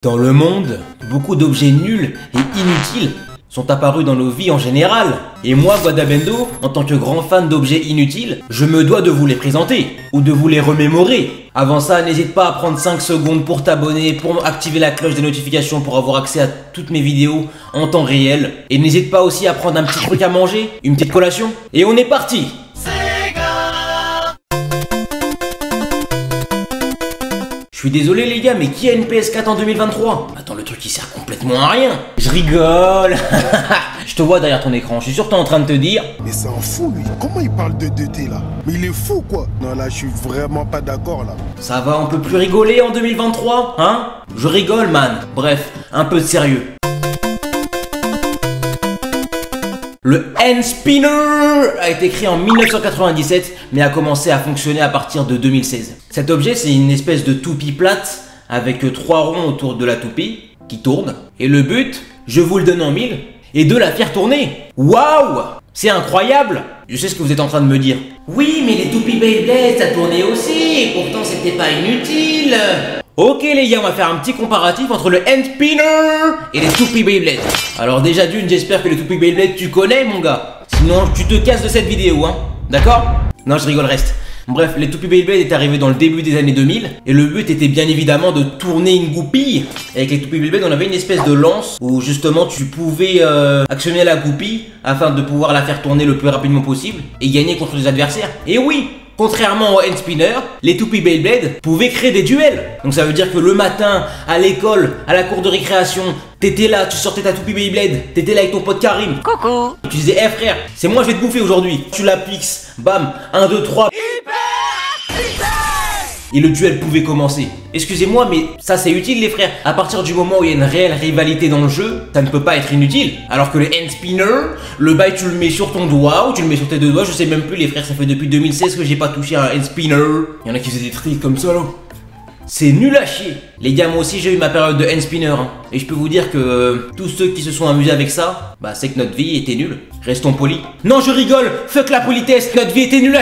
Dans le monde, beaucoup d'objets nuls et inutiles sont apparus dans nos vies en général. Et moi, Guadabendo, en tant que grand fan d'objets inutiles, je me dois de vous les présenter, ou de vous les remémorer. Avant ça, n'hésite pas à prendre 5 secondes pour t'abonner, pour activer la cloche des notifications, pour avoir accès à toutes mes vidéos en temps réel. Et n'hésite pas aussi à prendre un petit truc à manger, une petite collation. Et on est parti! Je suis désolé les gars, mais qui a une PS4 en 2023? Attends, le truc il sert complètement à rien. Je rigole. Je te vois derrière ton écran, je suis sûr que t'es en train de te dire... Mais c'est un fou lui, comment il parle de 2T là? Mais il est fou quoi. Non là, je suis vraiment pas d'accord là. Ça va, on peut plus rigoler en 2023, hein? Je rigole man. Bref, un peu de sérieux. Le hand spinner a été créé en 1997 mais a commencé à fonctionner à partir de 2016. Cet objet c'est une espèce de toupie plate avec 3 ronds autour de la toupie qui tourne. Et le but, je vous le donne en mille, est de la faire tourner. Waouh! C'est incroyable! Je sais ce que vous êtes en train de me dire. Oui mais les toupies Beyblade ça tournait aussi et pourtant c'était pas inutile. Ok les gars, on va faire un petit comparatif entre le hand spinner et les toupies Beyblade. Alors déjà d'une, j'espère que les toupies Beyblade tu connais mon gars. Sinon tu te casses de cette vidéo hein. D'accord? Non je rigole, reste. Bref, les toupies Beyblade est arrivé dans le début des années 2000 et le but était bien évidemment de tourner une goupille. Avec les toupies Beyblade on avait une espèce de lance où justement tu pouvais actionner la goupille afin de pouvoir la faire tourner le plus rapidement possible et gagner contre les adversaires. Et oui, contrairement au hand spinner, les toupies Beyblade pouvaient créer des duels. Donc ça veut dire que le matin, à l'école, à la cour de récréation, t'étais là, tu sortais ta toupie Beyblade, t'étais là avec ton pote Karim. Coucou. Tu disais, eh frère, c'est moi je vais te bouffer aujourd'hui. Tu l'appliques, bam, 1, 2, 3. Et le duel pouvait commencer. Excusez-moi, mais ça c'est utile les frères. À partir du moment où il y a une réelle rivalité dans le jeu, ça ne peut pas être inutile. Alors que le hand spinner, le bail tu le mets sur ton doigt ou tu le mets sur tes deux doigts, je sais même plus les frères, ça fait depuis 2016 que j'ai pas touché un hand spinner. Il y en a qui faisaient des tricks comme ça là. C'est nul à chier. Les gars, moi aussi j'ai eu ma période de hand spinner hein. Et je peux vous dire que tous ceux qui se sont amusés avec ça, bah c'est que notre vie était nulle. Restons polis. Non je rigole, fuck la politesse, notre vie était nulle à...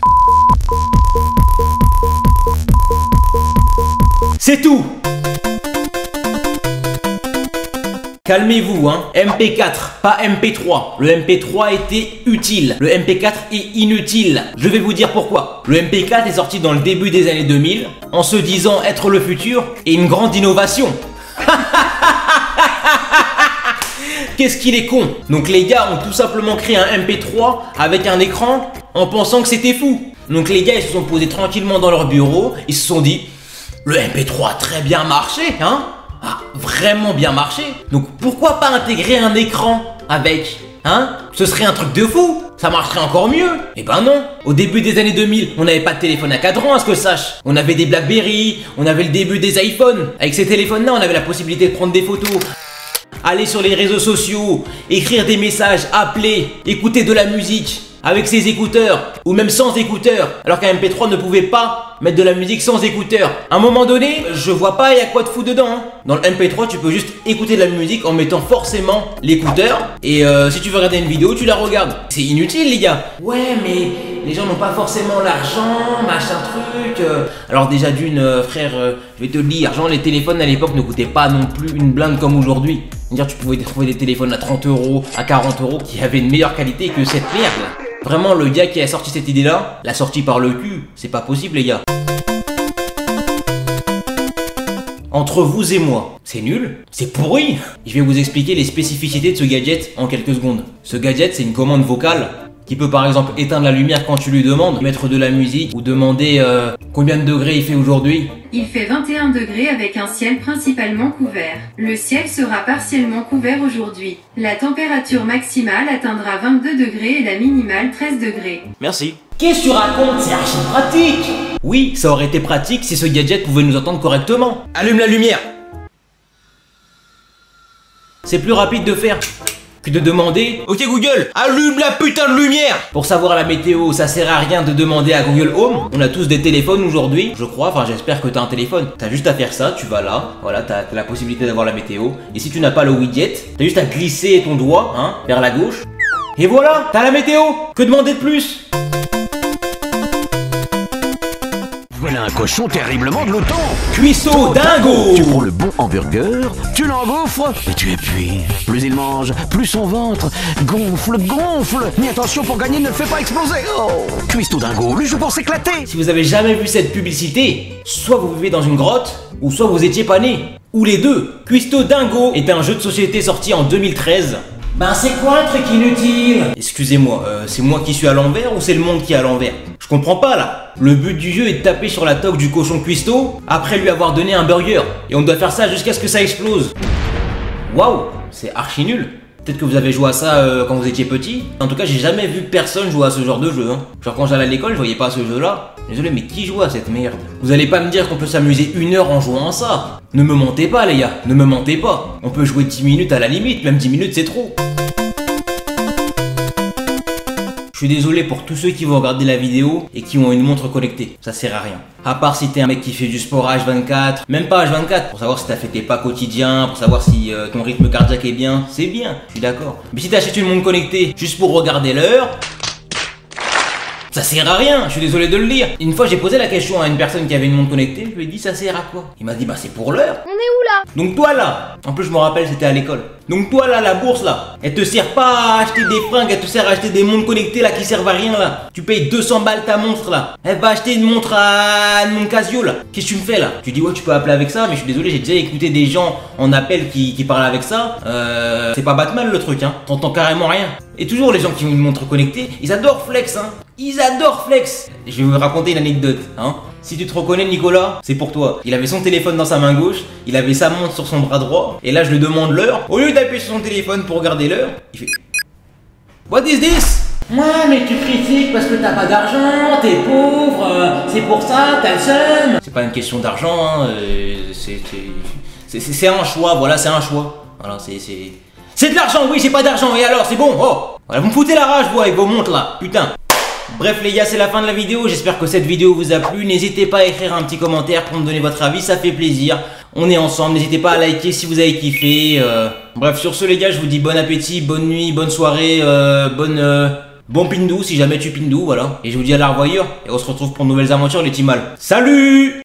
C'est tout. Calmez-vous hein, MP4, pas MP3. Le MP3 était utile, le MP4 est inutile. Je vais vous dire pourquoi. Le MP4 est sorti dans le début des années 2000 en se disant être le futur et une grande innovation. Qu'est-ce qu'il est con. Donc les gars ont tout simplement créé un MP3 avec un écran en pensant que c'était fou. Donc les gars ils se sont posés tranquillement dans leur bureau, ils se sont dit... Le MP3 a très bien marché, hein? Ah, vraiment bien marché. Donc pourquoi pas intégrer un écran avec, hein? Ce serait un truc de fou. Ça marcherait encore mieux. Eh ben non. Au début des années 2000, on n'avait pas de téléphone à cadran, à ce que je sache. On avait des Blackberry, on avait le début des iPhones. Avec ces téléphones-là, on avait la possibilité de prendre des photos, aller sur les réseaux sociaux, écrire des messages, appeler, écouter de la musique avec ses écouteurs ou même sans écouteurs, alors qu'un MP3 ne pouvait pas mettre de la musique sans écouteurs. À un moment donné, je vois pas il y a quoi de fou dedans hein. Dans le MP3 tu peux juste écouter de la musique en mettant forcément l'écouteur et si tu veux regarder une vidéo tu la regardes. C'est inutile les gars. Ouais mais les gens n'ont pas forcément l'argent, machin truc. Alors déjà d'une frère, je vais te le dire, genre les téléphones à l'époque ne coûtaient pas non plus une blinde comme aujourd'hui. C'est-à-dire tu pouvais trouver des téléphones à 30 €, à 40 € qui avaient une meilleure qualité que cette merde là. Vraiment le gars qui a sorti cette idée là, l'a sorti par le cul, c'est pas possible les gars. Entre vous et moi, c'est nul, c'est pourri. Je vais vous expliquer les spécificités de ce gadget en quelques secondes. Ce gadget c'est une commande vocale qui peut par exemple éteindre la lumière quand tu lui demandes, mettre de la musique ou demander combien de degrés il fait aujourd'hui. Il fait 21 degrés avec un ciel principalement couvert. Le ciel sera partiellement couvert aujourd'hui. La température maximale atteindra 22 degrés et la minimale 13 degrés. Merci. Qu'est-ce que tu racontes? C'est archi pratique. Oui, ça aurait été pratique si ce gadget pouvait nous entendre correctement. Allume la lumière. C'est plus rapide de faire que de demander ok Google, allume la putain de lumière. Pour savoir la météo, ça sert à rien de demander à Google Home. On a tous des téléphones aujourd'hui, je crois, enfin j'espère que t'as un téléphone. T'as juste à faire ça, tu vas là, voilà, t'as la possibilité d'avoir la météo. Et si tu n'as pas le widget, t'as juste à glisser ton doigt hein, vers la gauche. Et voilà, t'as la météo. Que demander de plus? Voilà un cochon terriblement glutton. Cuistot dingo. Tu prends le bon hamburger, tu l'engouffres et tu épuises. Plus il mange, plus son ventre gonfle, gonfle. Mais attention, pour gagner, ne le fais pas exploser. Oh, Cuistot dingo, lui joue pour s'éclater. Si vous avez jamais vu cette publicité, soit vous vivez dans une grotte, ou soit vous étiez pas né. Ou les deux. Cuistot dingo est un jeu de société sorti en 2013. Ben c'est quoi le truc inutile? Excusez-moi, c'est moi qui suis à l'envers ou c'est le monde qui est à l'envers? Je comprends pas là. Le but du jeu est de taper sur la toque du cochon Cuistot après lui avoir donné un burger. Et on doit faire ça jusqu'à ce que ça explose. Waouh, c'est archi nul. Peut-être que vous avez joué à ça quand vous étiez petit. En tout cas, j'ai jamais vu personne jouer à ce genre de jeu. Hein. Genre quand j'allais à l'école, je voyais pas ce jeu-là. Désolé, mais qui joue à cette merde? Vous allez pas me dire qu'on peut s'amuser 1 heure en jouant à ça. Ne me mentez pas les gars, ne me mentez pas. On peut jouer 10 minutes à la limite, même 10 minutes c'est trop. Je suis désolé pour tous ceux qui vont regarder la vidéo et qui ont une montre connectée. Ça sert à rien. À part si t'es un mec qui fait du sport H24, même pas H24, pour savoir si t'as fait tes pas quotidiens, pour savoir si ton rythme cardiaque est bien, c'est bien, je suis d'accord. Mais si t'achètes une montre connectée juste pour regarder l'heure, ça sert à rien, je suis désolé de le dire. Une fois j'ai posé la question à une personne qui avait une montre connectée, je lui ai dit ça sert à quoi? Il m'a dit bah c'est pour l'heure. On est où là? Donc toi là, en plus je me rappelle c'était à l'école. Donc toi là, la bourse là, elle te sert pas à acheter des fringues, elle te sert à acheter des montres connectées là qui servent à rien là. Tu payes 200 balles ta montre là. Elle va acheter une montre à une montre Casio là. Qu'est-ce que tu me fais là? Tu dis ouais tu peux appeler avec ça, mais je suis désolé, j'ai déjà écouté des gens en appel qui parlent avec ça. C'est pas Batman le truc hein, t'entends carrément rien. Et toujours les gens qui ont une montre connectée, ils adorent flex hein. Ils adorent flex. Je vais vous raconter une anecdote hein. Si tu te reconnais Nicolas, c'est pour toi. Il avait son téléphone dans sa main gauche, il avait sa montre sur son bras droit, et là je lui demande l'heure. Au lieu d'appuyer sur son téléphone pour regarder l'heure, il fait What is this? Ouais mais tu critiques parce que t'as pas d'argent, t'es pauvre, c'est pour ça, t'as le seum. C'est pas une question d'argent, hein, c'est un choix, voilà, c'est un choix. Voilà, c'est de l'argent, oui, j'ai pas d'argent, et alors, c'est bon, oh. Voilà, vous me foutez la rage, vous, avec vos montres là, putain. Bref les gars, c'est la fin de la vidéo, j'espère que cette vidéo vous a plu. N'hésitez pas à écrire un petit commentaire pour me donner votre avis, ça fait plaisir. On est ensemble, n'hésitez pas à liker si vous avez kiffé. Bref, sur ce les gars, je vous dis bon appétit, bonne nuit, bonne soirée, bon pindou si jamais tu pindou, voilà. Et je vous dis à la revoyure, et on se retrouve pour de nouvelles aventures les Timal. Salut!